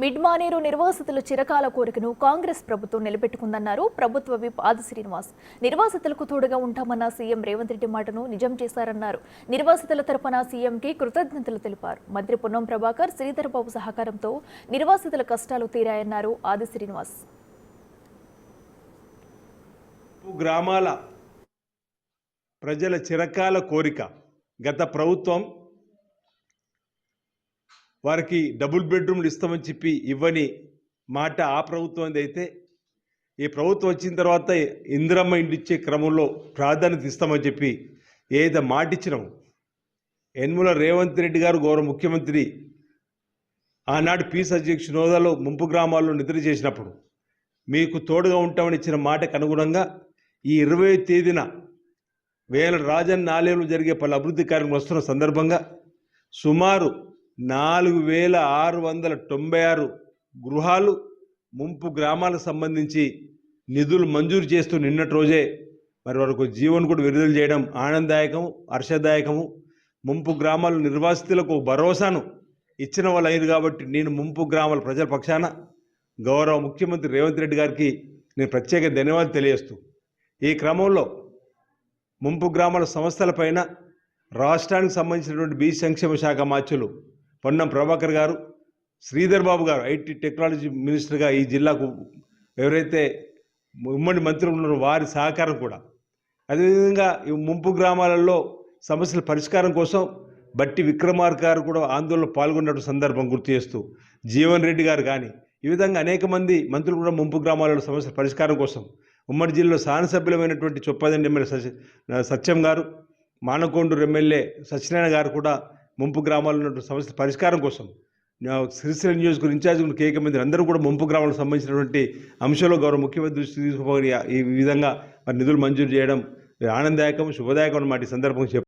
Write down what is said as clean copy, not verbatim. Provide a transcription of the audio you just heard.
మిడ్మానేరు నిర్వాసితుల చిరకాల కోరికను కాంగ్రెస్ ప్రభుత్వం నిలబెట్టుకుందన్నారు ప్రభుత్వ విప్ ఆది శ్రీనివాస్. నిర్వాసితులకు తోడుగా ఉంటామన్న సీఎం రేవంత్ రెడ్డి మాటను నిజం చేశారన్నారు. నిర్వాసితుల తరపున సీఎంకి కృతజ్ఞతలు తెలిపారు. మంత్రి పొన్నం ప్రభాకర్, శ్రీధర్ బాబు సహకారంతో నిర్వాసితుల కష్టాలు తీరాయన్నారు ఆది శ్రీనివాస్. గ్రామాల ప్రజల చిరకాల కోరిక గత ప్రభుత్వం వారికి డబుల్ బెడ్రూమ్లు ఇస్తామని చెప్పి ఇవ్వని మాట ఆ ప్రభుత్వం అయితే ఈ ప్రభుత్వం వచ్చిన తర్వాత ఇందిరమ్మ ఇంటి ఇచ్చే క్రమంలో ప్రాధాన్యత ఇస్తామని చెప్పి ఏదో మాట ఇచ్చినాము. యనమల రేవంత్ రెడ్డి గారు గౌరవ ముఖ్యమంత్రి ఆనాడు పీస్ అధ్యక్షుని హోదాలో ముంపు గ్రామాల్లో నిద్ర చేసినప్పుడు మీకు తోడుగా ఉంటామని ఇచ్చిన మాటకు అనుగుణంగా ఈ 20వ తేదీన వేల రాజన్ నాలేలు జరిగే పలు అభివృద్ధి కార్యక్రమం వస్తున్న సందర్భంగా సుమారు 4696 గృహాలు ముంపు గ్రామాలకు సంబంధించి నిధులు మంజూరు చేస్తూ నిన్నటి రోజే మరి వరకు జీవన్ కూడా విడుదల చేయడం ఆనందదాయకము, హర్షదాయకము. ముంపు గ్రామాల నిర్వాసితులకు భరోసాను ఇచ్చిన వాళ్ళు అయ్యారు కాబట్టి నేను ముంపు గ్రామాల ప్రజల పక్షాన గౌరవ ముఖ్యమంత్రి రేవంత్ రెడ్డి గారికి నేను ప్రత్యేక ధన్యవాదాలు తెలియజేస్తూ ఈ క్రమంలో ముంపు గ్రామాల సంస్థలపైన రాష్ట్రానికి సంబంధించినటువంటి బీసీ సంక్షేమ శాఖ మార్చులు పొన్నం ప్రభాకర్ గారు, శ్రీధర్ బాబు గారు ఐటీ టెక్నాలజీ మినిస్టర్గా ఈ జిల్లాకు ఎవరైతే ఉమ్మడి మంత్రులు ఉన్నారో వారి సహకారం కూడా, అదేవిధంగా ఈ ముంపు గ్రామాలలో సమస్యల పరిష్కారం కోసం బట్టి విక్రమార్క గారు కూడా ఆందోళనలో పాల్గొన్నట్టు సందర్భం గుర్తు చేస్తూ జీవన్ రెడ్డి గారు కానీ ఈ విధంగా అనేక మంది మంత్రులు కూడా ముంపు గ్రామాలలో సమస్యల పరిష్కారం కోసం ఉమ్మడి జిల్లాలో శాసనసభ్యులమైనటువంటి చొప్పదండి ఎమ్మెల్యే సత్యం గారు, మానకొండూరు ఎమ్మెల్యే సత్యనారాయణ గారు కూడా ముంపు గ్రామాల్లో ఉన్నటువంటి సమస్యల పరిష్కారం కోసం సిరిసిల్ల నియోజకవర్గ ఇన్ఛార్జ్ కేక మంది అందరూ కూడా ముంపు గ్రామాలకు సంబంధించినటువంటి అంశంలో గౌరవ ముఖ్యమంత్రి దృష్టి తీసుకుపోయి ఈ విధంగా మరి నిధులు మంజూరు చేయడం ఆనందదాయకం, శుభదాయకం అన్నమాట ఈ సందర్భంగా